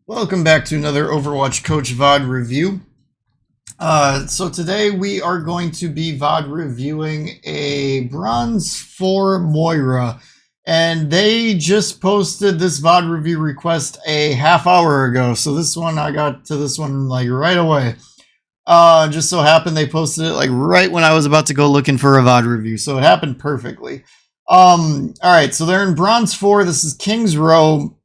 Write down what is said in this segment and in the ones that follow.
Welcome back to another Overwatch Coach VOD review. So today we are going to be VOD reviewing a Bronze 4 Moira. And they just posted this VOD review request a half hour ago. So this one, I got to this one like right away. Just so happened they posted it like right when I was about to go looking for a VOD review. So it happened perfectly. Alright, so they're in Bronze 4. This is King's Row.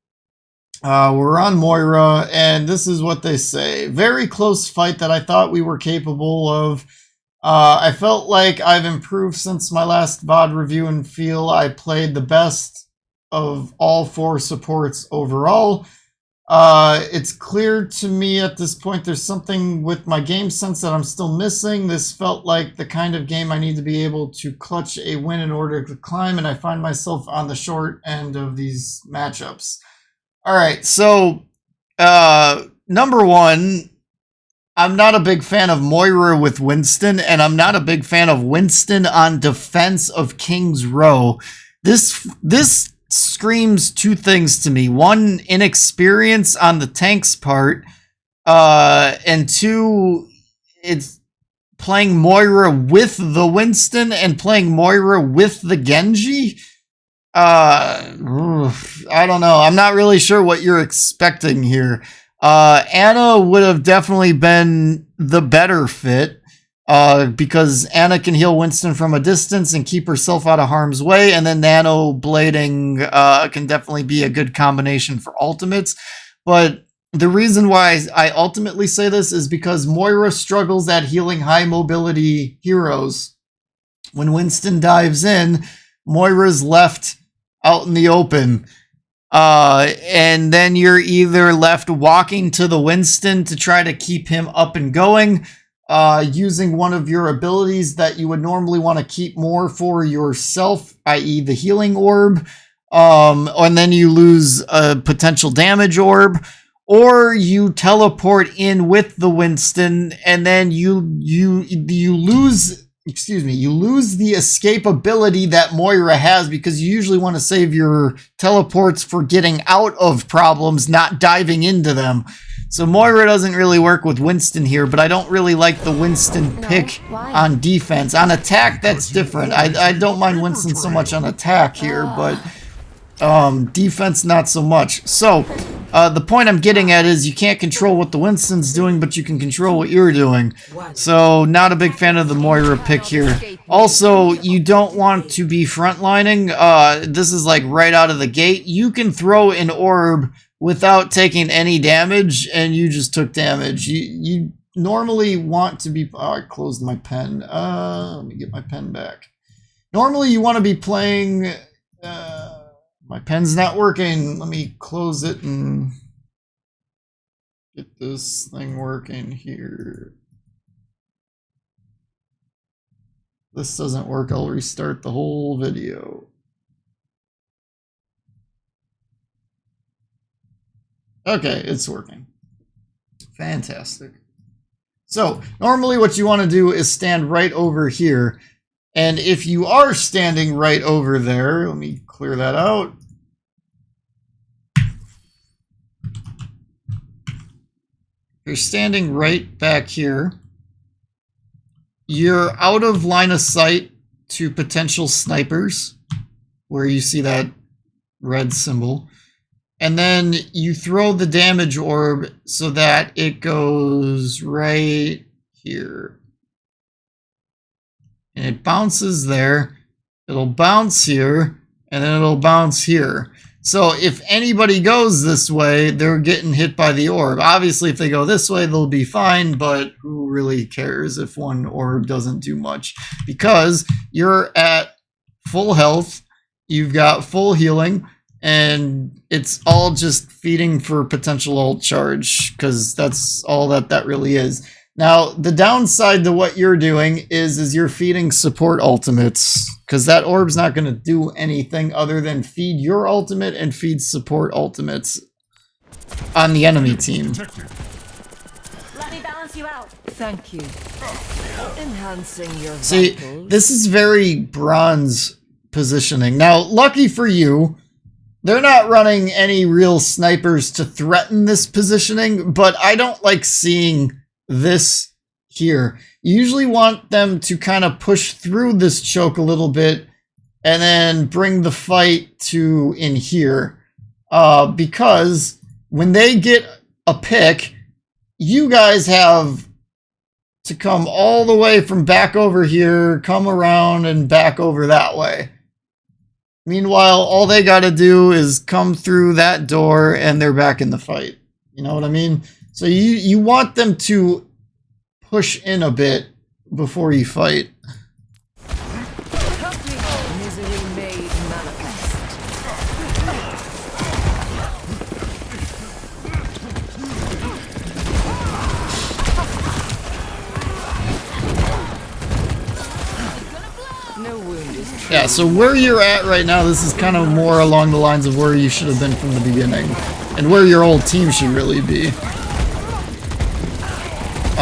We're on Moira, and this is what they say. Very close fight that I thought we were capable of. I felt like I've improved since my last VOD review and feel I played the best of all four supports overall. It's clear to me at this point there's something with my game sense that I'm still missing. This felt like the kind of game I need to be able to clutch a win in order to climb, and I find myself on the short end of these matchups. All right, so number one, I'm not a big fan of Moira with Winston, and I'm not a big fan of Winston on defense of King's Row. This screams two things to me. One, inexperience on the tank's part, and two, it's playing Moira with the Winston and playing Moira with the Genji. I don't know. I'm not really sure what you're expecting here. Anna would have definitely been the better fit, because Anna can heal Winston from a distance and keep herself out of harm's way, and then nano blading can definitely be a good combination for ultimates. But the reason why I ultimately say this is because Moira struggles at healing high mobility heroes. When Winston dives in, Moira's left out in the open, and then you're either left walking to the Winston to try to keep him up and going, using one of your abilities that you would normally want to keep more for yourself, i.e. the healing orb, and then you lose a potential damage orb, or you teleport in with the Winston and then you lose the escape ability that Moira has, because you usually want to save your teleports for getting out of problems, not diving into them. So Moira doesn't really work with Winston here, but I don't really like the Winston pick on defense. On attack, that's different. I don't mind Winston so much on attack here, but defense not so much. So the point I'm getting at is you can't control what the Winston's doing, but you can control what you're doing. So not a big fan of the Moira pick here. Also, you don't want to be frontlining. This is like right out of the gate. You can throw an orb without taking any damage, and you just took damage. You normally want to be... Oh, I closed my pen. Let me get my pen back. Normally you want to be playing... My pen's not working. Let me close it and get this thing working here. This doesn't work. I'll restart the whole video. Okay, it's working. Fantastic. So normally what you want to do is stand right over here. And if you are standing right over there, let me clear that out. You're standing right back here. You're out of line of sight to potential snipers, where you see that red symbol. And then you throw the damage orb so that it goes right here. And it bounces there. It'll bounce here, and then it'll bounce here. So if anybody goes this way, they're getting hit by the orb. Obviously, if they go this way, they'll be fine, but who really cares if one orb doesn't do much? Because you're at full health, you've got full healing, and it's all just feeding for potential ult charge, because that's all that really is. Now, the downside to what you're doing is you're feeding support ultimates, because that orb's not going to do anything other than feed your ultimate and feed support ultimates on the enemy team. Let me balance you out. Thank you. Enhancing your See, vitals. this is very bronze positioning. Now, lucky for you, they're not running any real snipers to threaten this positioning, but I don't like seeing this here. You usually want them to kind of push through this choke a little bit and then bring the fight to in here. Because when they get a pick, you guys have to come all the way from back over here, come around and back over that way. Meanwhile, all they got to do is come through that door and they're back in the fight. You know what I mean? So you want them to push in a bit before you fight. Misery made manifest. No wound is true. Yeah, so where you're at right now, this is kind of more along the lines of where you should have been from the beginning. And where your old team should really be.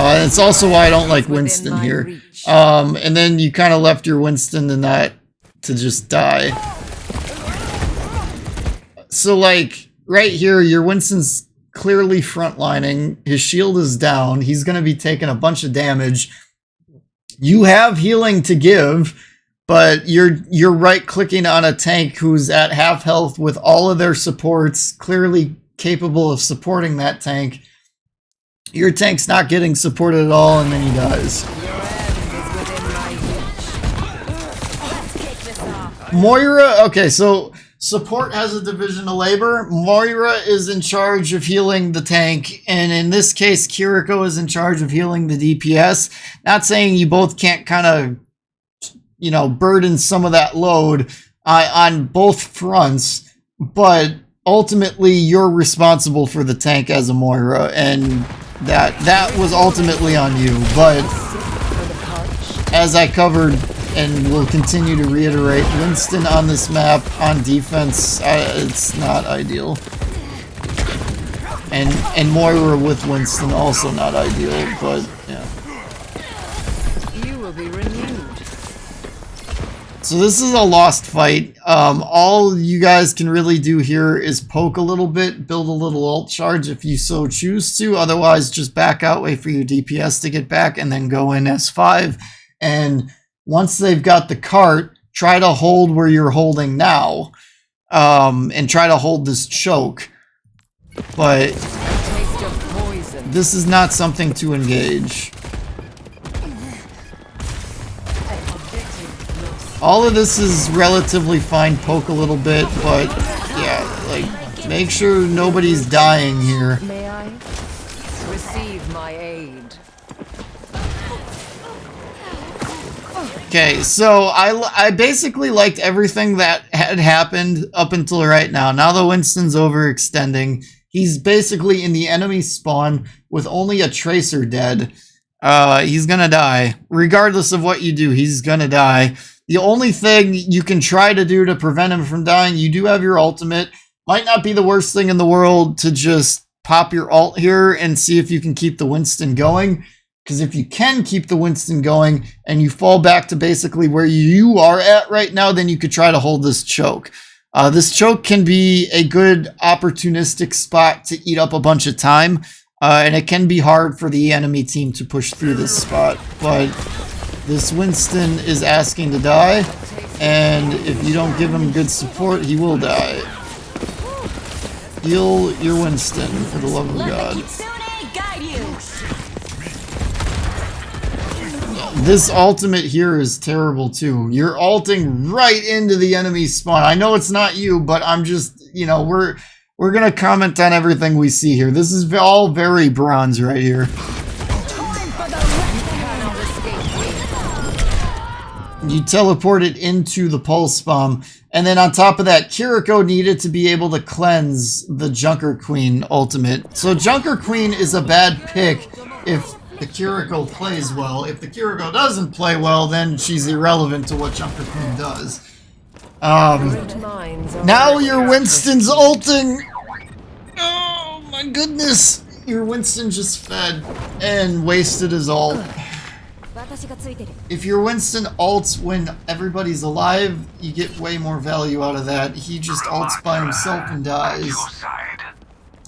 It's also why I don't like Winston here. And then you kind of left your Winston to just die. So like, right here, your Winston's clearly frontlining. His shield is down. He's going to be taking a bunch of damage. You have healing to give, but you're right-clicking on a tank who's at half health with all of their supports, clearly capable of supporting that tank. Your tank's not getting supported at all, and then he dies. Moira, okay, so support has a division of labor. Moira is in charge of healing the tank, and in this case, Kiriko is in charge of healing the DPS. Not saying you both can't kind of, you know, burden some of that load on both fronts, but ultimately you're responsible for the tank as a Moira, and that was ultimately on you. But as I covered and will continue to reiterate, Winston on this map on defense, it's not ideal. And Moira with Winston also not ideal, but yeah. You will be renewed. So this is a lost fight. All you guys can really do here is poke a little bit, build a little ult charge if you so choose to. Otherwise, just back out, wait for your DPS to get back, and then go in S5. And once they've got the cart, try to hold where you're holding now, and try to hold this choke. But this is not something to engage. All of this is relatively fine, poke a little bit, but yeah, like, make sure nobody's dying here. May I receive my aid? Okay, so I basically liked everything that had happened up until right now. Now that Winston's overextending, he's basically in the enemy spawn with only a tracer dead. He's gonna die. Regardless of what you do, he's gonna die. The only thing you can try to do to prevent him from dying, you do have your ultimate. Might not be the worst thing in the world to just pop your ult here and see if you can keep the Winston going. Because if you can keep the Winston going and you fall back to basically where you are at right now, then you could try to hold this choke. This choke can be a good opportunistic spot to eat up a bunch of time. And it can be hard for the enemy team to push through this spot. But this Winston is asking to die, and if you don't give him good support, he will die. Heal your Winston, for the love of God. This ultimate here is terrible too. You're ulting right into the enemy spawn. I know it's not you, but I'm just, you know, we're gonna comment on everything we see here. This is all very bronze right here. You teleported into the pulse bomb, and then on top of that, Kiriko needed to be able to cleanse the Junker Queen ultimate. So Junker Queen is a bad pick if the Kiriko plays well. If the Kiriko doesn't play well, then she's irrelevant to what Junker Queen does. Now your Winston's ulting! Oh my goodness! Your Winston just fed and wasted his ult. If your Winston ults when everybody's alive, you get way more value out of that. He just ults by himself and dies.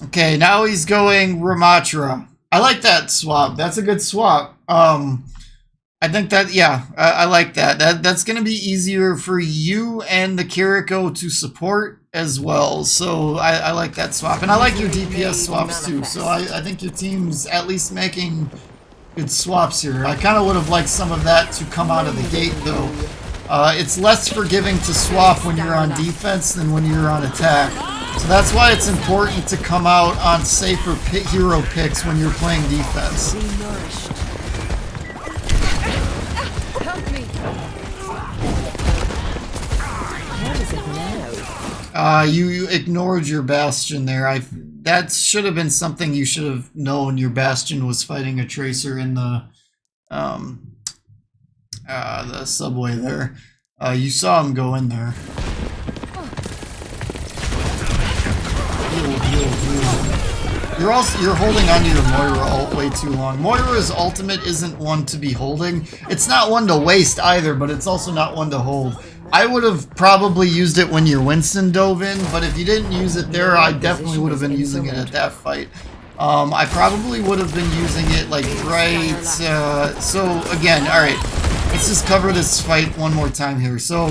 Okay, now he's going Ramatra. I like that swap. That's a good swap. I think that, yeah, I like that. That's going to be easier for you and the Kiriko to support as well. So I like that swap. And I like your DPS swaps too. So I think your team's at least making good swaps here. I kind of would have liked some of that to come out of the gate though. It's less forgiving to swap when you're on defense than when you're on attack. So that's why it's important to come out on safer hero picks when you're playing defense. You ignored your Bastion there. That should have been something you should have known. Your Bastion was fighting a Tracer in the subway there. You saw him go in there. You're holding onto your Moira ult way too long. Moira's ultimate isn't one to be holding. It's not one to waste either, but it's also not one to hold. I would have probably used it when your Winston dove in, but if you didn't use it there, I definitely would have been using it at that fight. I probably would have been using it like right, so again, alright, let's just cover this fight one more time here. So,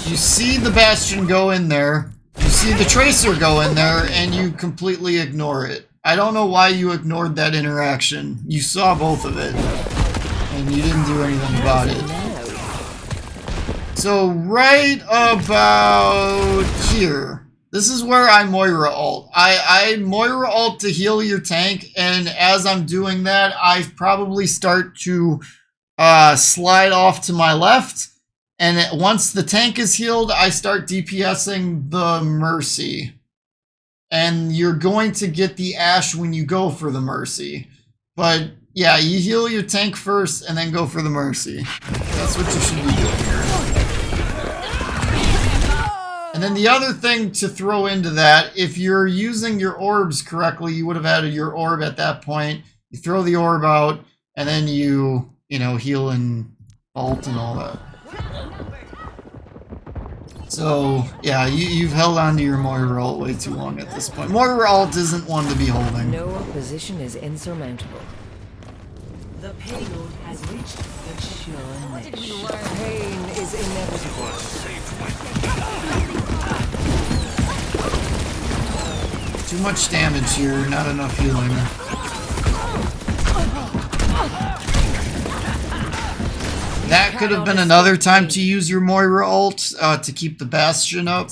you see the Bastion go in there, you see the Tracer go in there, and you completely ignore it. I don't know why you ignored that interaction. You saw both of it. And you didn't do anything about it. So right about here, this is where I Moira ult. I Moira ult to heal your tank, and as I'm doing that, I probably start to slide off to my left, and once the tank is healed, I start DPSing the Mercy. And you're going to get the Ashe when you go for the Mercy. But yeah, you heal your tank first and then go for the Mercy. That's what you should be doing here. And then the other thing to throw into that, if you're using your orbs correctly, you would have added your orb at that point. You throw the orb out, and then you know, heal and ult and all that. So, yeah, you've held on to your Moira ult way too long at this point. Moira ult isn't one to be holding. No opposition is insurmountable. The payload has reached the church. Pain is inevitable. Too much damage here, not enough healing. That could have been another time to use your Moira ult to keep the Bastion up.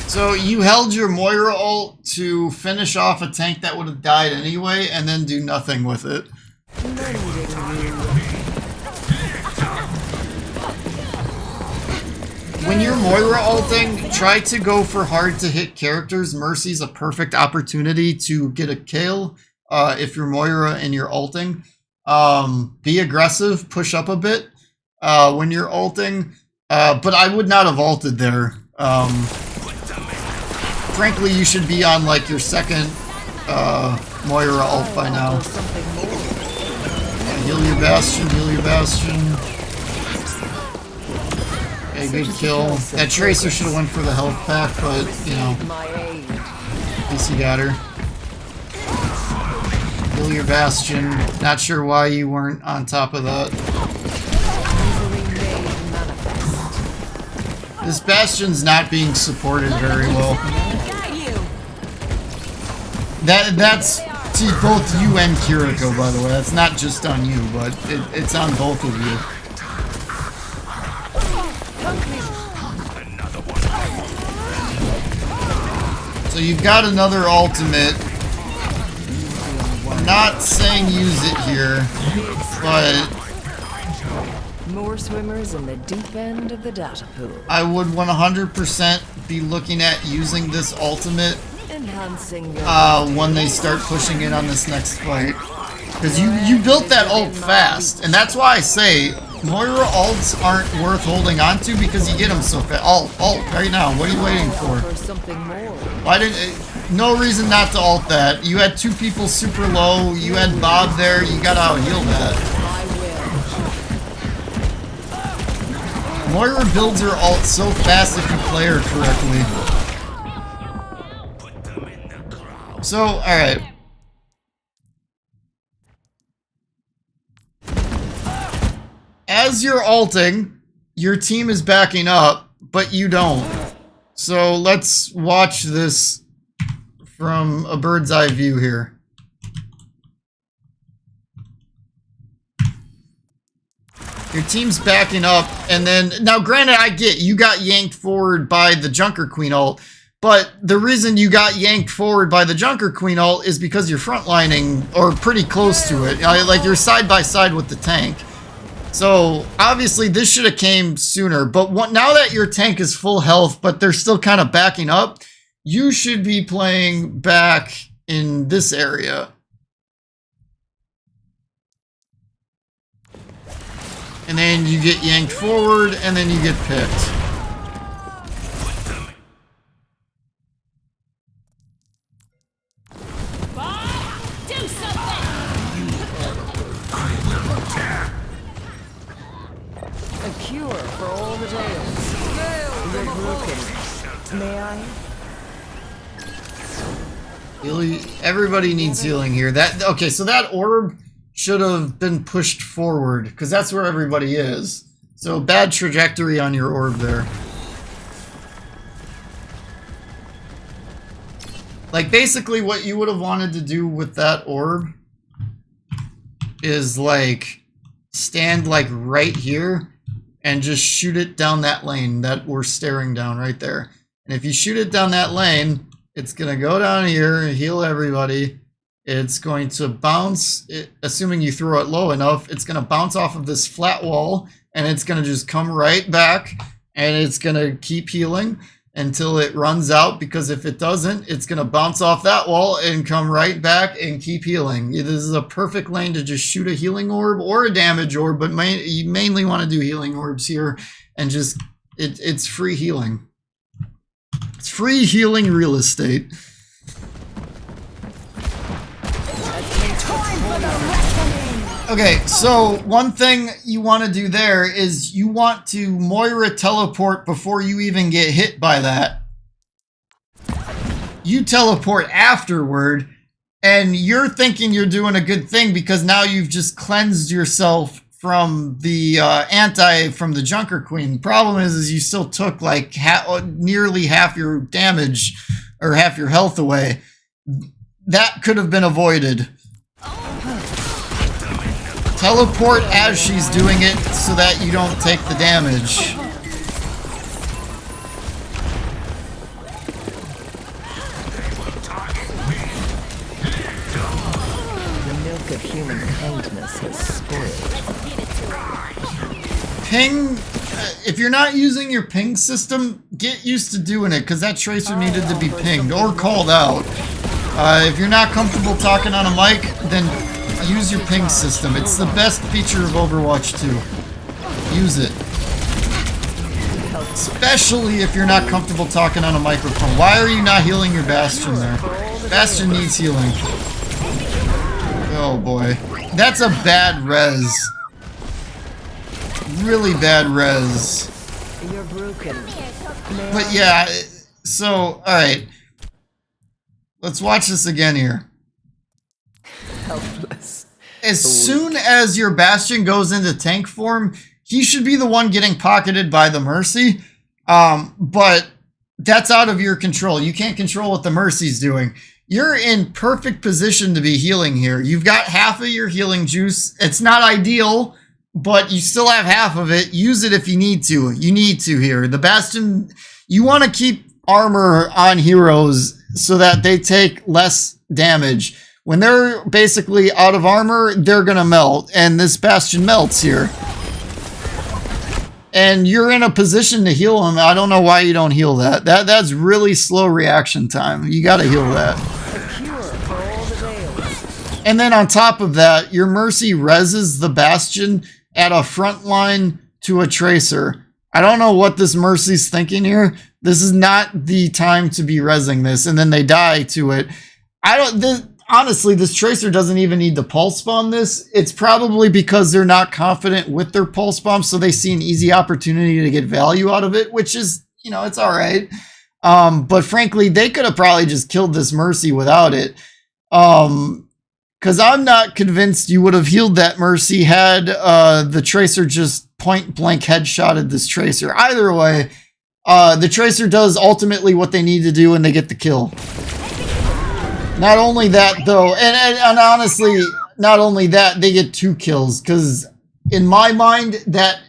So you held your Moira ult to finish off a tank that would have died anyway, and then do nothing with it. When you're Moira ulting, try to go for hard to hit characters. Mercy's a perfect opportunity to get a kill if you're Moira and you're ulting. Be aggressive, push up a bit when you're ulting, but I would not have ulted there. Frankly, you should be on like your second Moira ult by now. Heal your Bastion, heal your Bastion. Okay, good kill. That Tracer should have went for the health pack, but, you know, at least you got her. Heal your Bastion. Not sure why you weren't on top of that. This Bastion's not being supported very well. That's to both you and Kiriko, by the way. That's not just on you, but it's on both of you. So you've got another ultimate. I'm not saying use it here, but more swimmers in the deep end of the data pool. I would 100% be looking at using this ultimate when they start pushing it on this next fight. Because you built that ult fast, and that's why I say Moira ults aren't worth holding on to because you get them so fast. Ult right now. What are you waiting for? Something more. Why didn't? No reason not to ult that. You had two people super low. You had Bob there. You gotta out heal that. Moira builds her ult so fast if you play her correctly. So, alright. As you're ulting, your team is backing up, but you don't. So let's watch this from a bird's eye view here. Your team's backing up, and then, now granted I get, you got yanked forward by the Junker Queen ult, but the reason you got yanked forward by the Junker Queen ult is because you're frontlining, or pretty close to it, like you're side by side with the tank. So obviously this should have came sooner, but now that your tank is full health, but they're still kind of backing up, you should be playing back in this area. And then you get yanked forward, and then you get picked. Do something! A cure for all the tales. You're broken. May I? Everybody needs healing here. Okay, so that orb should have been pushed forward, because that's where everybody is. So bad trajectory on your orb there. Like basically what you would have wanted to do with that orb is like stand like right here and just shoot it down that lane that we're staring down right there. And if you shoot it down that lane, it's gonna go down here and heal everybody. It's going to bounce, assuming you throw it low enough, it's going to bounce off of this flat wall, and it's going to just come right back, and it's going to keep healing until it runs out, because if it doesn't, it's going to bounce off that wall and come right back and keep healing. This is a perfect lane to just shoot a healing orb or a damage orb, but you mainly want to do healing orbs here, and just, it's free healing. It's free healing real estate. Okay, so one thing you want to do there is you want to Moira teleport before you even get hit by that. You teleport afterward, and you're thinking you're doing a good thing because now you've just cleansed yourself from the from the Junker Queen. The problem is you still took like nearly half your damage or half your health away. That could have been avoided. Teleport as she's doing it so that you don't take the damage. The milk of human kindness has spoiled. Ping, if you're not using your ping system, get used to doing it, because that tracer needed to be pinged or called out. If you're not comfortable talking on a mic, then use your ping system. It's the best feature of Overwatch 2. Use it. Especially if you're not comfortable talking on a microphone. Why are you not healing your Bastion there? Bastion needs healing. Oh boy. That's a bad res. Really bad res. You're broken. But yeah, so, alright. Let's watch this again here. Helpless. As soon as your Bastion goes into tank form, he should be the one getting pocketed by the Mercy. But that's out of your control. You can't control what the Mercy's doing. You're in perfect position to be healing here. You've got half of your healing juice. It's not ideal, but you still have half of it. Use it if you need to. You need to here. The Bastion, you want to keep armor on heroes so that they take less damage. When they're basically out of armor, they're gonna melt, and this Bastion melts here. And you're in a position to heal them. I don't know why you don't heal that. That's really slow reaction time. You gotta heal that. And then on top of that, your Mercy reses the Bastion, at a front line to a Tracer. I don't know what this Mercy's thinking here. This is not the time to be rezzing this, and then they die to it. Honestly, this Tracer doesn't even need to pulse bomb this. It's probably because they're not confident with their pulse bomb, so they see an easy opportunity to get value out of it, which is, you know, it's all right. But frankly, they could have probably just killed this Mercy without it. Because I'm not convinced you would have healed that Mercy had the Tracer just point blank headshotted this Tracer. Either way, the Tracer does ultimately what they need to do and they get the kill. Not only that, though, and honestly, not only that, they get 2 kills. Because in my mind, that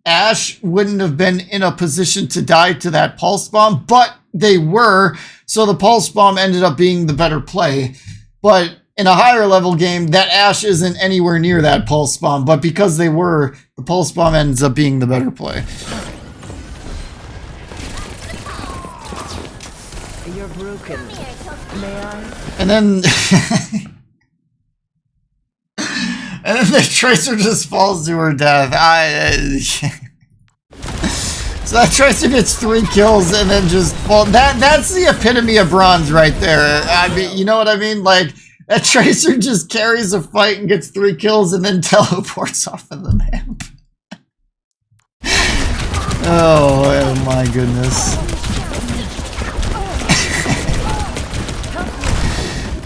Ashe wouldn't have been in a position to die to that pulse bomb, but they were. So the pulse bomb ended up being the better play. But in a higher level game, that Ashe isn't anywhere near that pulse bomb. But because they were, the pulse bomb ends up being the better play. You're broken. May I? And then... and then the Tracer just falls to her death. So that Tracer gets 3 kills and then just... Well, that's the epitome of bronze right there. I mean, you know what I mean? Like, that Tracer just carries a fight and gets 3 kills and then teleports off of the map. Oh my goodness.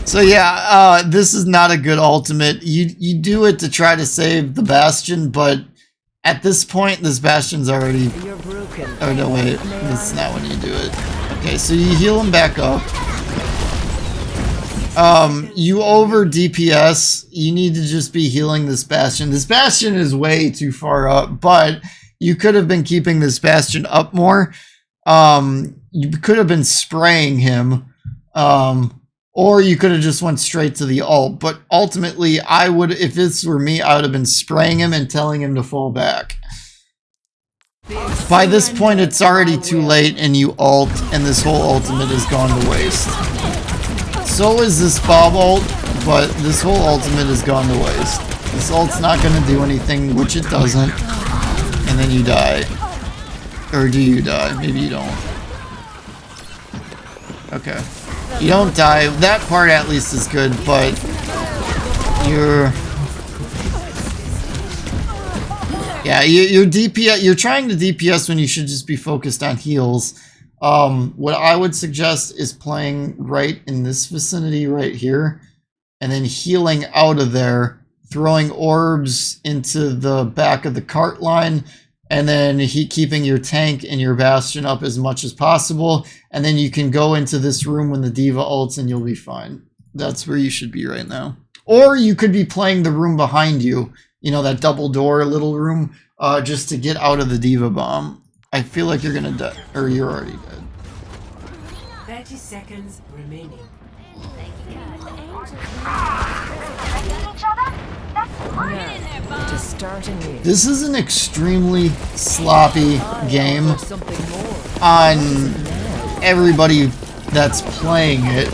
So yeah, this is not a good ultimate. You do it to try to save the Bastion, but at this point, this Bastion's already... You're broken. Oh no, wait. That's not when you do it. Okay, so you heal him back up. You over DPS. You need to just be healing this Bastion. This Bastion is way too far up, but you could have been keeping this Bastion up more. You could have been spraying him. Or you could have just went straight to the ult. But ultimately, I would, if this were me, I would have been spraying him and telling him to fall back. By this point, it's already too late and you ult, and this whole ultimate has gone to waste. So is this Bob ult, but this whole ultimate has gone to waste. This ult's not going to do anything, which it doesn't. And then you die. Or do you die? Maybe you don't. Okay. You don't die. That part at least is good, but you're... Yeah, you're DPS. You're trying to DPS when you should just be focused on heals. What I would suggest is playing right in this vicinity right here, and then healing out of there, throwing orbs into the back of the cart line, and then keeping your tank and your Bastion up as much as possible, and then you can go into this room when the Diva ults and you'll be fine. That's where you should be right now. Or you could be playing the room behind you, you know, that double door little room, just to get out of the Diva bomb. I feel like you're gonna die, or you're already dead. 30 seconds remaining. To start anew. This is an extremely sloppy game Something more. on everybody that's playing it.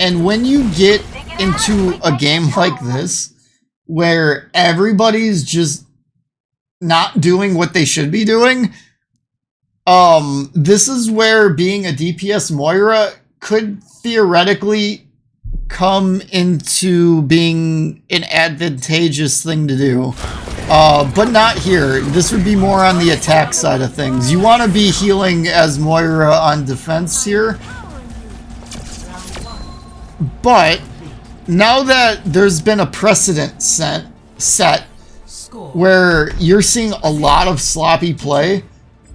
And when you get into a game like this, where everybody's just not doing what they should be doing, this is where being a DPS Moira could theoretically come into being an advantageous thing to do. But not here. This would be more on the attack side of things. You want to be healing as Moira on defense here. But now that there's been a precedent set where you're seeing a lot of sloppy play,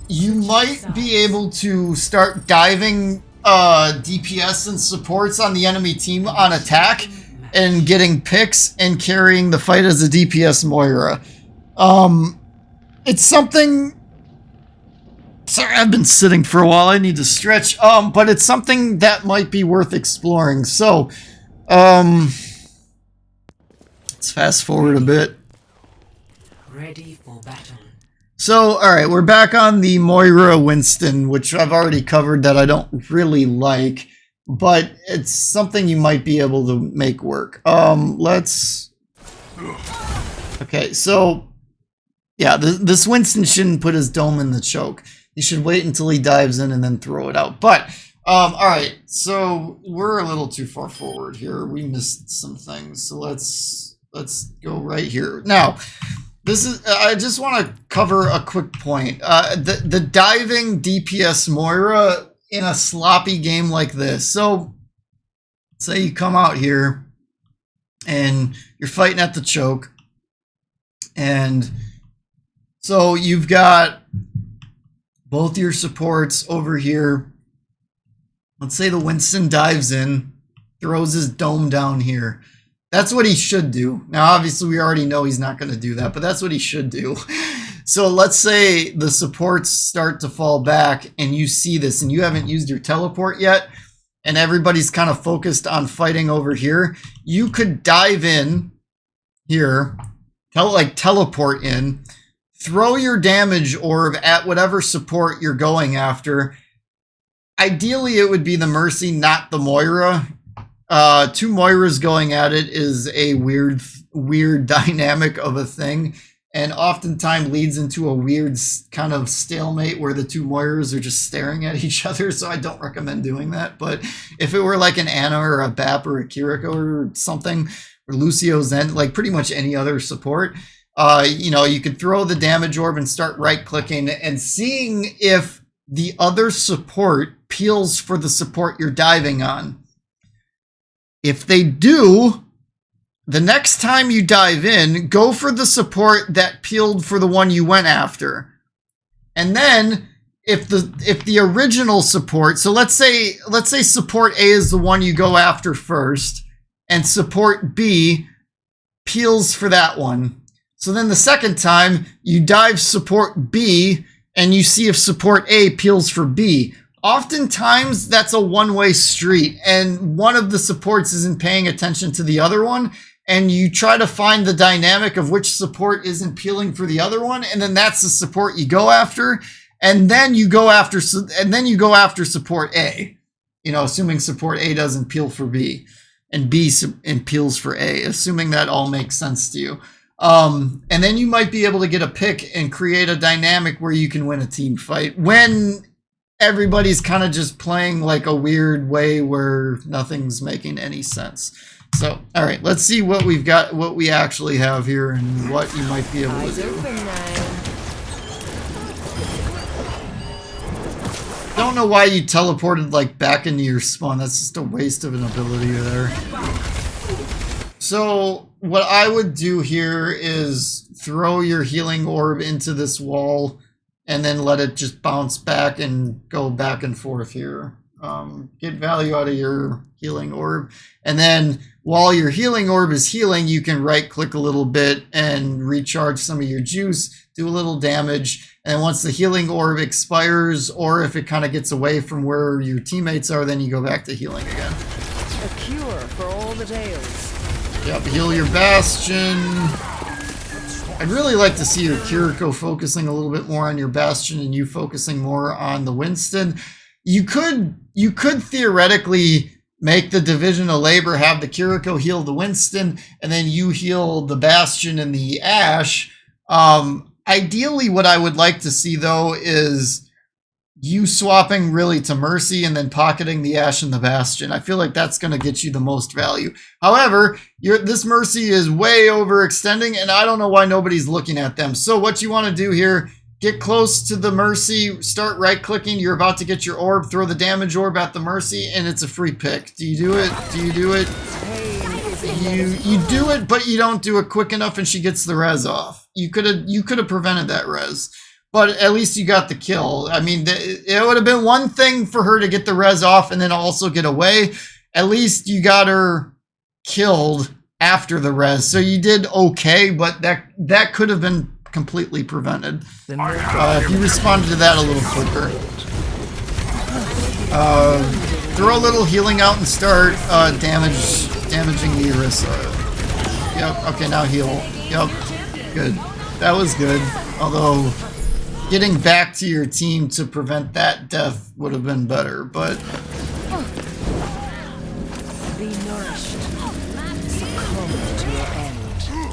you might be able to start diving DPS and supports on the enemy team on attack and getting picks and carrying the fight as a DPS Moira. It's something... Sorry, I've been sitting for a while. I need to stretch. But it's something that might be worth exploring. So, let's fast forward a bit. Ready for battle. So, alright, we're back on the Moira Winston, which I've already covered that I don't really like. but it's something you might be able to make work. Let's... Okay, so... Yeah, this Winston shouldn't put his dome in the choke. He should wait until he dives in and then throw it out. But, alright, so we're a little too far forward here. We missed some things, so let's go right here. Now, this is, I just want to cover a quick point. The diving DPS Moira in a sloppy game like this. So, say you come out here and you're fighting at the choke, and so you've got both your supports over here. Let's say the Winston dives in, throws his dome down here. That's what he should do. Now, obviously, we already know he's not going to do that, but that's what he should do. So let's say the supports start to fall back and you see this and you haven't used your teleport yet and everybody's kind of focused on fighting over here. You could dive in here, teleport in, throw your damage orb at whatever support you're going after. Ideally, it would be the Mercy, not the Moira. Two Moiras going at it is a weird dynamic of a thing, and oftentimes leads into a weird kind of stalemate where the two Moiras are just staring at each other, so I don't recommend doing that. But if it were like an Ana or a Bap or a Kiriko or something, or Lucio Zen, like pretty much any other support, you know, you could throw the damage orb and start right-clicking and seeing if the other support peels for the support you're diving on. If they do, the next time you dive in, go for the support that peeled for the one you went after. And then if the original support, so let's say support A is the one you go after first, and support B peels for that one. So then the second time you dive support B and you see if support A peels for B. Oftentimes that's a one-way street and one of the supports isn't paying attention to the other one, and you try to find the dynamic of which support isn't peeling for the other one, and then that's the support you go after, and then you go after support A, you know, assuming support A doesn't peel for B and B peels for A, assuming that all makes sense to you. And then you might be able to get a pick and create a dynamic where you can win a team fight when everybody's kind of just playing like a weird way where nothing's making any sense. So, all right, let's see what we've got, what we actually have here and what you might be able to do. Don't know why you teleported like back into your spawn. That's just a waste of an ability there. So what I would do here is throw your healing orb into this wall and then let it just bounce back and go back and forth here. Get value out of your healing orb. And then while your healing orb is healing, you can right click a little bit and recharge some of your juice, do a little damage. And once the healing orb expires, or if it kind of gets away from where your teammates are, then you go back to healing again. A cure for all the tales. Yep, heal your Bastion. I'd really like to see your Kiriko focusing a little bit more on your Bastion and you focusing more on the Winston. You could theoretically make the Division of Labor have the Kiriko heal the Winston and then you heal the Bastion and the Ashe. Ideally, what I would like to see though is you swapping really to Mercy and then pocketing the Ashe and the Bastion. I feel like that's going to get you the most value. However, this Mercy is way overextending and I don't know why nobody's looking at them. So what you want to do here, get close to the Mercy, start right clicking. You're about to get your orb, throw the damage orb at the Mercy and it's a free pick. Do you do it? Do you do it? You do it, but you don't do it quick enough and she gets the res off. You could have prevented that res. But at least you got the kill. I mean, it would have been one thing for her to get the res off and then also get away. At least you got her killed after the res. So you did okay, but that could have been completely prevented. If you responded to that a little quicker. Throw a little healing out and start damaging the Orisa. Yep, okay, now heal. Yep, good. That was good. Although getting back to your team to prevent that death would have been better, but crushed. Succumb to your end.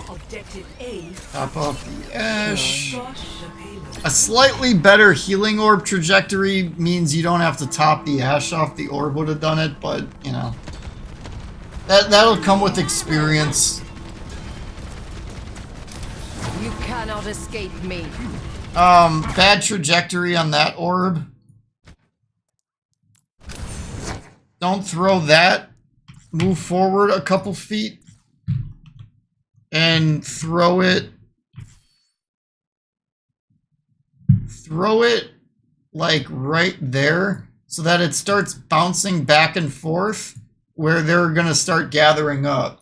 Objective A. Top off the Ash. Squash the payload. A slightly better healing orb trajectory means you don't have to top the Ash off. The orb would have done it, but, you know. That'll come with experience. You cannot escape me. Bad trajectory on that orb. Don't throw that. Move forward a couple feet. And throw it. Throw it like right there so that it starts bouncing back and forth where they're going to start gathering up.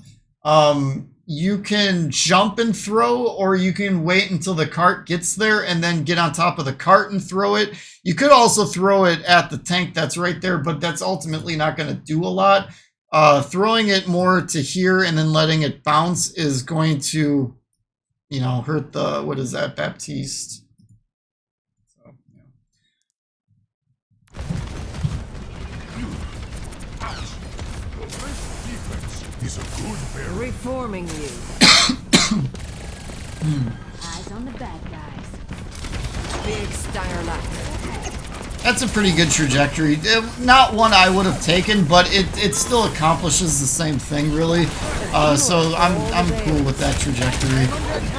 You can jump and throw, or you can wait until the cart gets there and then get on top of the cart and throw it. You could also throw it at the tank that's right there, but that's ultimately not going to do a lot. Throwing it more to here and then letting it bounce is going to, you know, hurt the, what is that, Baptiste? So, He's a good bear. Reforming you. Eyes on the bad guys. Big Steyerlack. that's a pretty good trajectory. Not one I would have taken, but it still accomplishes the same thing, really. So I'm cool with that trajectory.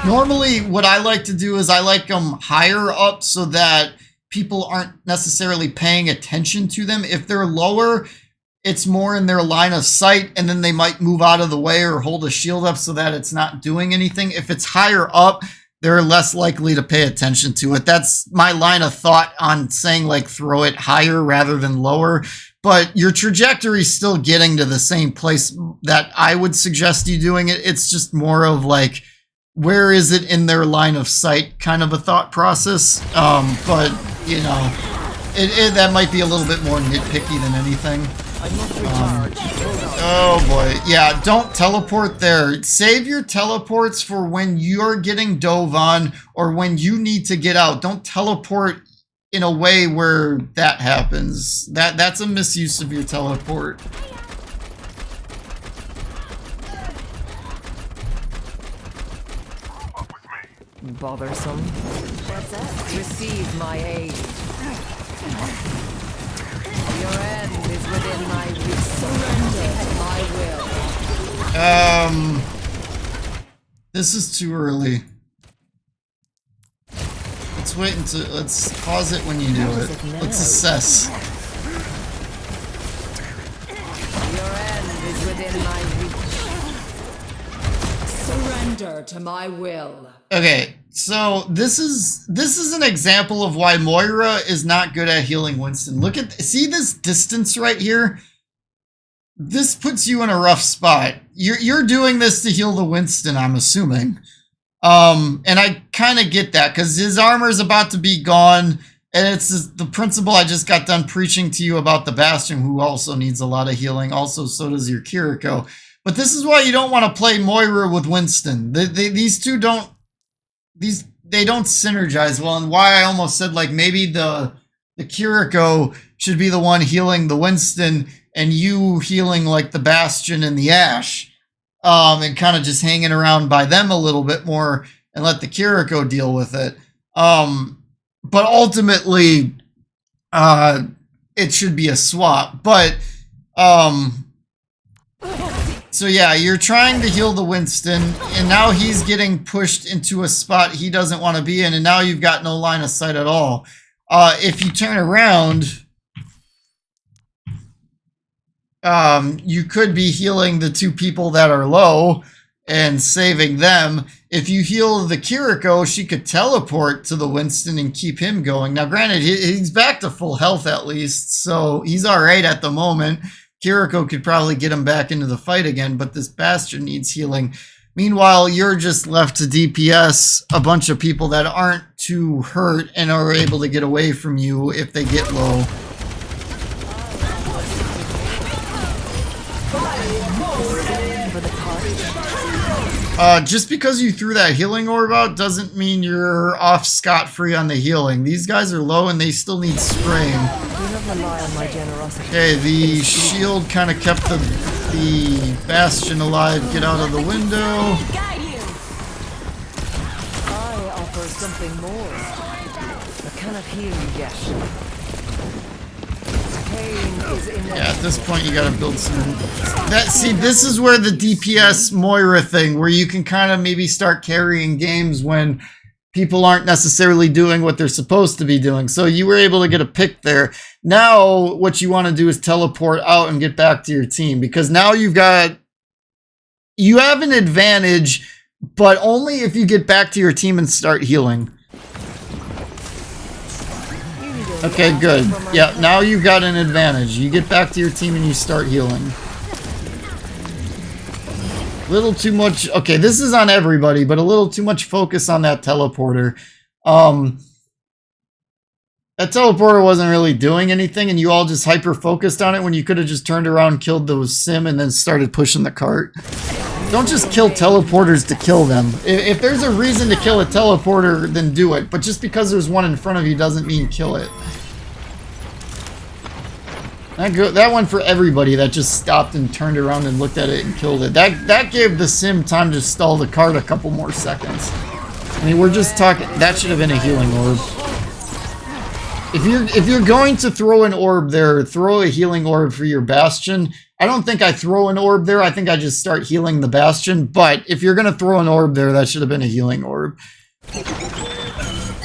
Normally, what I like to do is I like them higher up so that people aren't necessarily paying attention to them. If they're lower, it's more in their line of sight, and then they might move out of the way or hold a shield up so that it's not doing anything. If it's higher up, they're less likely to pay attention to it. That's my line of thought on saying, like, throw it higher rather than lower. But your trajectory is still getting to the same place that I would suggest you doing it. It's just more of like, where is it in their line of sight kind of a thought process. But, you know, that might be a little bit more nitpicky than anything. Oh boy, yeah, don't teleport there. Save your teleports for when you're getting dove on or when you need to get out. Don't teleport in a way where that happens. That's a misuse of your teleport. Bothersome. What's that? Receive my aid. Your end is within my reach. Surrender to my will. This is too early. Let's wait until, let's pause it when you do it. Let's assess. Your end is within my reach. Surrender to my will. Okay, so this is an example of why Moira is not good at healing Winston. Look at, see this distance right here? This puts you in a rough spot. You're doing this to heal the Winston, I'm assuming. And I kind of get that because his armor is about to be gone, and it's the principle I just got done preaching to you about the Bastion, who also needs a lot of healing. Also, so does your Kiriko. But this is why you don't want to play Moira with Winston. These two don't. They don't synergize well, and why I almost said, like, maybe the Kiriko should be the one healing the Winston and you healing, like, the Bastion and the Ash, and kind of just hanging around by them a little bit more and let the Kiriko deal with it. But ultimately, it should be a swap. But so yeah, you're trying to heal the Winston, and now he's getting pushed into a spot he doesn't want to be in, and now you've got no line of sight at all. If you turn around, you could be healing the two people that are low and saving them. If you heal the Kiriko, she could teleport to the Winston and keep him going. Now, granted, he's back to full health at least, so he's all right at the moment. Kiriko could probably get him back into the fight again, but this Bastion needs healing. Meanwhile, you're just left to DPS a bunch of people that aren't too hurt and are able to get away from you if they get low. Just because you threw that healing orb out doesn't mean you're off scot-free on the healing. These guys are low and they still need spraying. rely on my generosity. Okay, the shield kind of kept the Bastion alive. Get out of the window. I offer something more. I cannot heal you yet. Pain is inevitable. Yeah, at this point you gotta build some... See, this is where the DPS Moira thing, where you can kind of maybe start carrying games when people aren't necessarily doing what they're supposed to be doing. So you were able to get a pick there. Now what you want to do is teleport out and get back to your team, because now you have an advantage, but only if you get back to your team and start healing. Okay, good. Yeah, now you've got an advantage. You get back to your team and you start healing. Little too much. Okay, this is on everybody, but a little too much focus on that teleporter. That teleporter wasn't really doing anything, and you all just hyper-focused on it when you could have just turned around, killed those sim, and then started pushing the cart. Don't just kill teleporters to kill them. If there's a reason to kill a teleporter, then do it. But just because there's one in front of you doesn't mean kill it. That one for everybody that just stopped and turned around and looked at it and killed it. That gave the sim time to stall the cart a couple more seconds. I mean, we're just talking... That should have been a healing orb. If you're going to throw an orb there, throw a healing orb for your Bastion. I don't think I throw an orb there. I think I just start healing the Bastion. But if you're going to throw an orb there, that should have been a healing orb.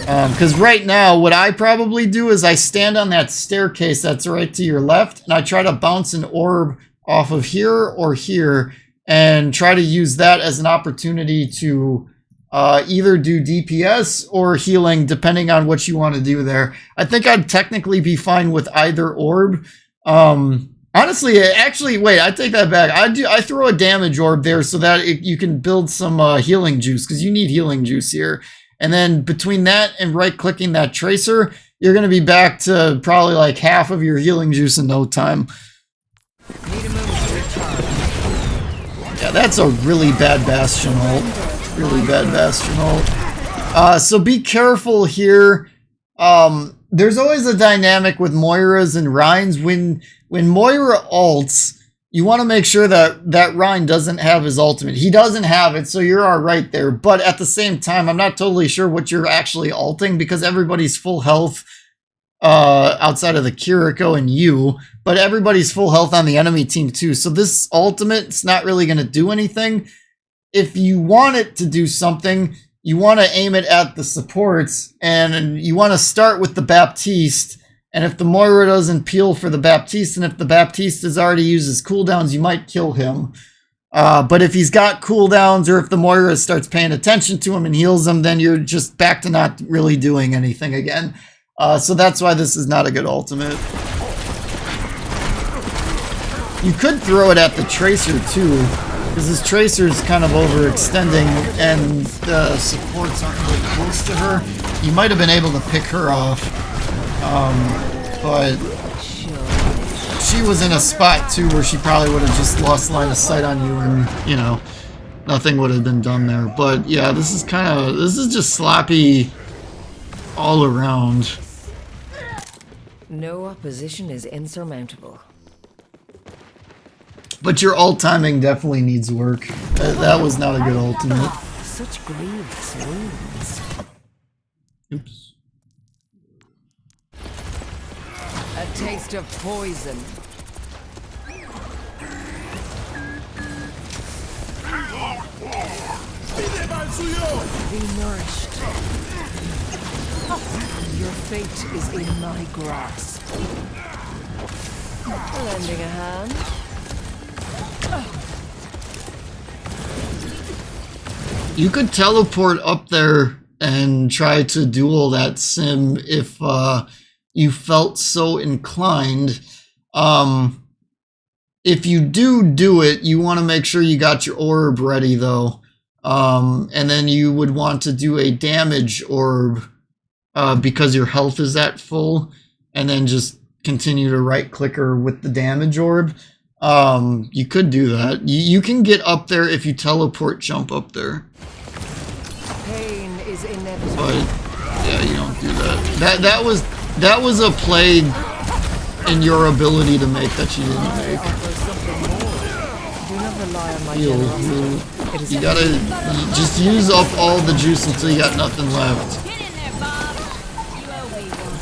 Because right now, what I probably do is I stand on that staircase that's right to your left, and I try to bounce an orb off of here or here, and try to use that as an opportunity to either do DPS or healing, depending on what you want to do there. I think I'd technically be fine with either orb. Honestly, actually, wait, I take that back. I throw a damage orb there so that you can build some healing juice, because you need healing juice here. And then between that and right-clicking that tracer, you're going to be back to probably like half of your healing juice in no time. Yeah, that's a really bad Bastion ult. Really bad Bastion ult. So be careful here. There's always a dynamic with Moiras and Rhines. When Moira ults, you want to make sure that Rhine doesn't have his ultimate. He doesn't have it, so you're all right there. But at the same time, I'm not totally sure what you're actually ulting, because everybody's full health outside of the Kiriko and you, but everybody's full health on the enemy team too. So this ultimate's not really going to do anything. If you want it to do something, you want to aim it at the supports, and you want to start with the Baptiste. And if the Moira doesn't peel for the Baptiste, and if the Baptiste has already used his cooldowns, you might kill him. But if he's got cooldowns, or if the Moira starts paying attention to him and heals him, then you're just back to not really doing anything again. So that's why this is not a good ultimate. You could throw it at the Tracer too, because this Tracer's kind of overextending, and the supports aren't really close to her. You might have been able to pick her off. But she was in a spot too where she probably would have just lost line of sight on you, and you know, nothing would have been done there. But yeah, this is just sloppy all around. No opposition is insurmountable. But your ult timing definitely needs work. That was not a good ultimate. Such grievous wounds. Oops. A taste of poison. Be nourished. Your fate is in my grasp. Lending a hand. You could teleport up there and try to duel that sim if you felt so inclined. If you do it, you want to make sure you got your orb ready though. And then you would want to do a damage orb because your health is at full, and then just continue to right click her with the damage orb. You could do that. You can get up there if you teleport jump up there. Pain is inevitable. But yeah, you don't do that. That was a play in your ability to make that you didn't make. Offer something more. Do not rely on my Heal, generosity. heal. It is You gotta just use up all the juice until you got nothing left. Get in there, Bob. You owe me one.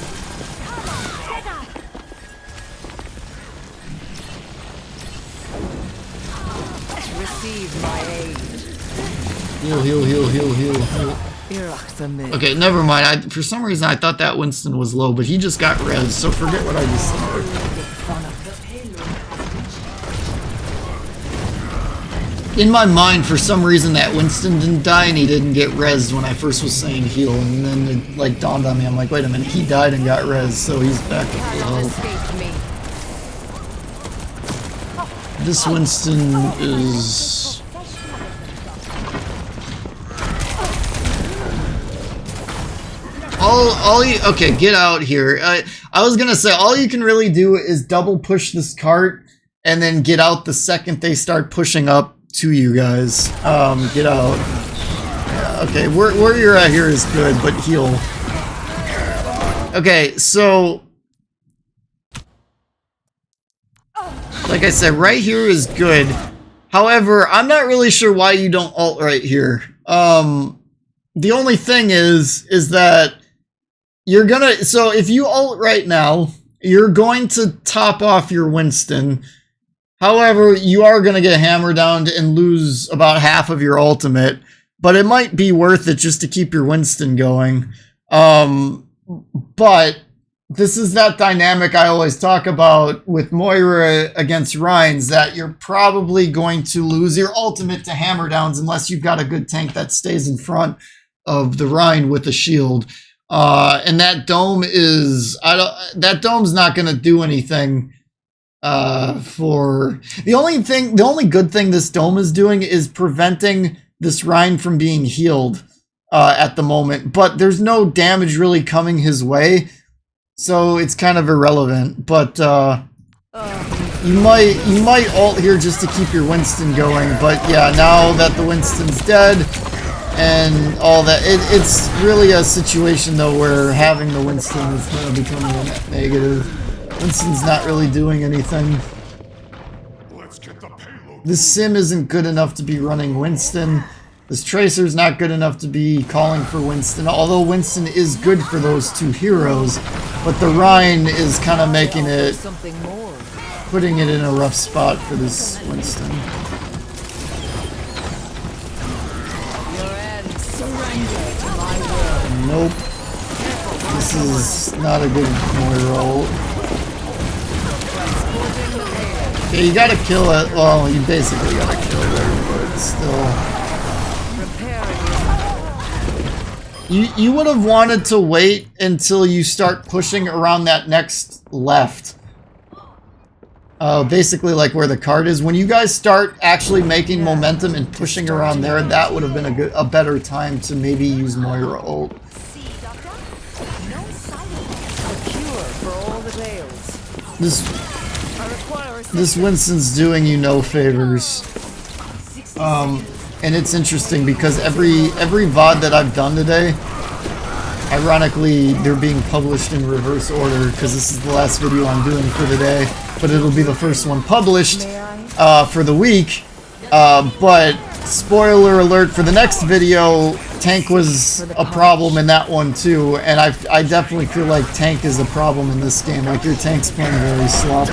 receive my aid. Heal, heal, heal, heal, heal, heal. Irachthamid. Okay, never mind. For some reason I thought that Winston was low, but he just got res, so forget what I just said. In my mind, for some reason, that Winston didn't die and he didn't get rezzed when I first was saying heal, and then it like dawned on me. I'm like, wait a minute, he died and got rezzed, so he's back to full health. Escaped me. This Winston is... Okay, get out here. I was gonna say, all you can really do is double push this cart and then get out the second they start pushing up to you guys. Get out. Yeah, okay, where you're at here is good, but heal. Okay, so... like I said, right here is good. However, I'm not really sure why you don't ult right here. The only thing is that you're gonna... so if you ult right now, you're going to top off your Winston. However, you are going to get hammer down and lose about half of your ultimate, but it might be worth it just to keep your Winston going. But this is that dynamic I always talk about with Moira against Rhines, that you're probably going to lose your ultimate to hammer downs unless you've got a good tank that stays in front of the Rhine with a shield. And that dome is... that dome's not going to do anything. For the only good thing this dome is doing is preventing this Rhine from being healed at the moment, but there's no damage really coming his way, so it's kind of irrelevant. But you might ult here just to keep your Winston going. But yeah, now that the Winston's dead and all that, it's really a situation though where having the Winston is kind of becoming a net negative. Winston's not really doing anything. Let's get the payload. This sim isn't good enough to be running Winston. This Tracer's not good enough to be calling for Winston, although Winston is good for those two heroes. But the Rhine is kind of making it, Something more. putting it in a rough spot for this Winston. Your end. Surrender to my will. Nope. This is not a good Moira ult. Yeah, you gotta kill it. Well, you basically gotta kill it, but still. You would have wanted to wait until you start pushing around that next left. Basically like where the cart is. When you guys start actually making momentum and pushing around there, that would have been a better time to maybe use Moira ult. This Winston's doing you no favors. And it's interesting because every VOD that I've done today, ironically, they're being published in reverse order because this is the last video I'm doing for the day, but it'll be the first one published for the week. But spoiler alert for the next video, tank was a problem in that one too, and I definitely feel like tank is a problem in this game. Like, your tank's playing very sloppy.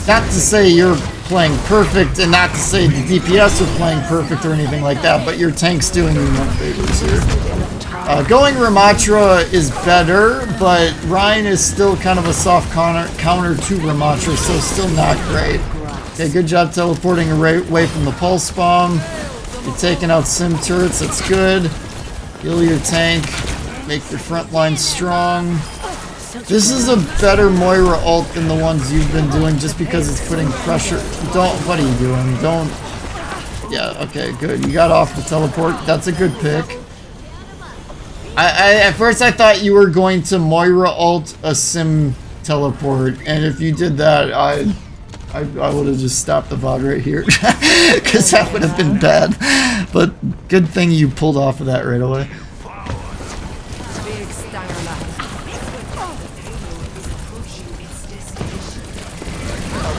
Not to say you're playing perfect, and not to say the DPS are playing perfect or anything like that, but your tank's doing you no favors here. Going Ramatra is better, but Ryan is still kind of a soft counter to Ramatra, so still not great. Okay, good job teleporting away from the pulse bomb. You're taking out sim turrets, that's good. Heal your tank, make your front line strong. This is a better Moira ult than the ones you've been doing just because it's putting pressure. What are you doing? Don't. Yeah, okay, good. You got off the teleport. That's a good pick. At first I thought you were going to Moira ult a sim teleport, and if you did that, I would have just stopped the VOD right here, because that would have been bad. But good thing you pulled off of that right away.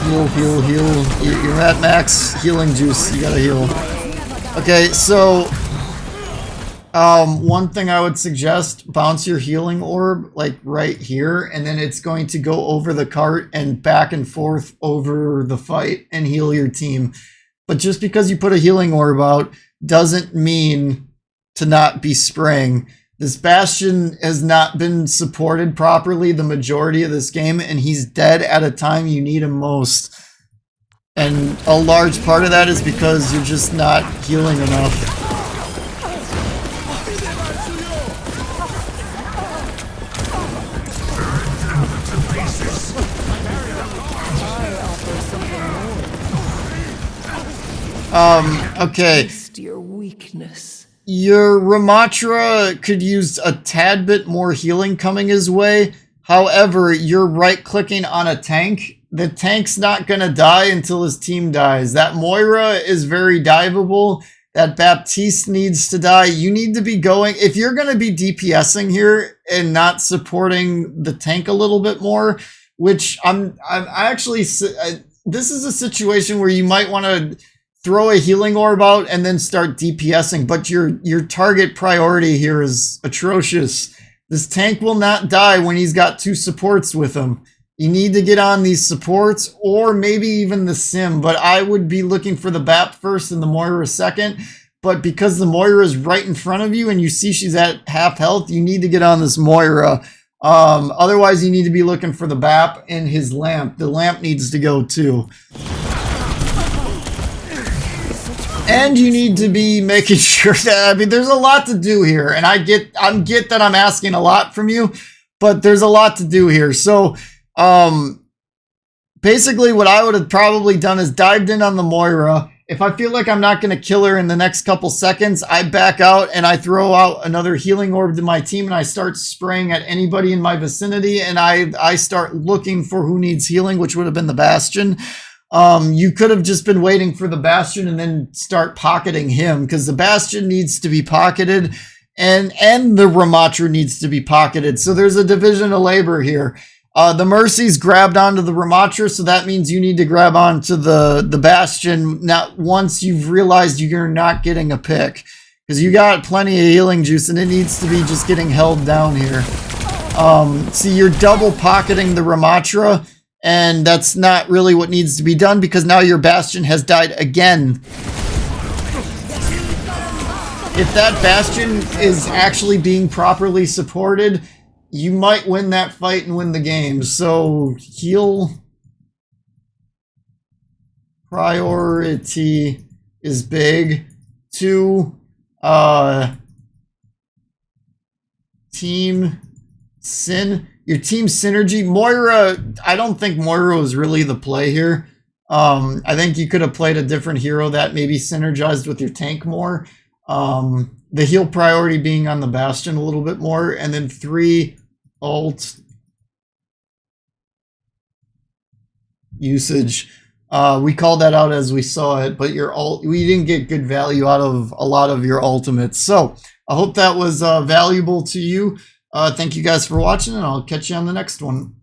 Heal, heal, heal. You're at max healing juice. You gotta heal. Okay, so one thing I would suggest, bounce your healing orb like right here, and then it's going to go over the cart and back and forth over the fight and heal your team. But just because you put a healing orb out doesn't mean to not be spraying. This Bastion has not been supported properly the majority of this game, and he's dead at a time you need him most. And a large part of that is because you're just not healing enough. Okay. Your weakness. Your Ramatra could use a tad bit more healing coming his way. However, you're right-clicking on a tank. The tank's not going to die until his team dies. That Moira is very diveable. That Baptiste needs to die. You need to be going... If you're going to be DPSing here and not supporting the tank a little bit more, which I'm actually... This is a situation where you might want to throw a healing orb out and then start DPSing, but your target priority here is atrocious. This tank will not die when he's got 2 supports with him. You need to get on these supports, or maybe even the Sim, but I would be looking for the BAP first and the Moira second. But because the Moira is right in front of you and you see she's at half health, you need to get on this Moira. Otherwise, you need to be looking for the BAP and his lamp. The lamp needs to go too. And you need to be making sure that, I mean, there's a lot to do here, and I get that I'm asking a lot from you, but there's a lot to do here. So, basically what I would have probably done is dived in on the Moira. If I feel like I'm not going to kill her in the next couple seconds, I back out and I throw out another healing orb to my team, and I start spraying at anybody in my vicinity, and I start looking for who needs healing, which would have been the Bastion. You could have just been waiting for the Bastion and then start pocketing him, because the Bastion needs to be pocketed and the Ramatra needs to be pocketed. So there's a division of labor here. The Mercy's grabbed onto the Ramatra, so that means you need to grab onto the Bastion not once you've realized you're not getting a pick, because you got plenty of healing juice and it needs to be just getting held down here. See, you're double pocketing the Ramatra, and that's not really what needs to be done, because now your Bastion has died again. If that Bastion is actually being properly supported, you might win that fight and win the game. So heal priority is big. 2, team Sin. Your team synergy. Moira, I don't think Moira was really the play here. I think you could have played a different hero that maybe synergized with your tank more. The heal priority being on the Bastion a little bit more. And then 3, ult usage. We called that out as we saw it, but your ult, we didn't get good value out of a lot of your ultimates. So I hope that was valuable to you. Thank you guys for watching, and I'll catch you on the next one.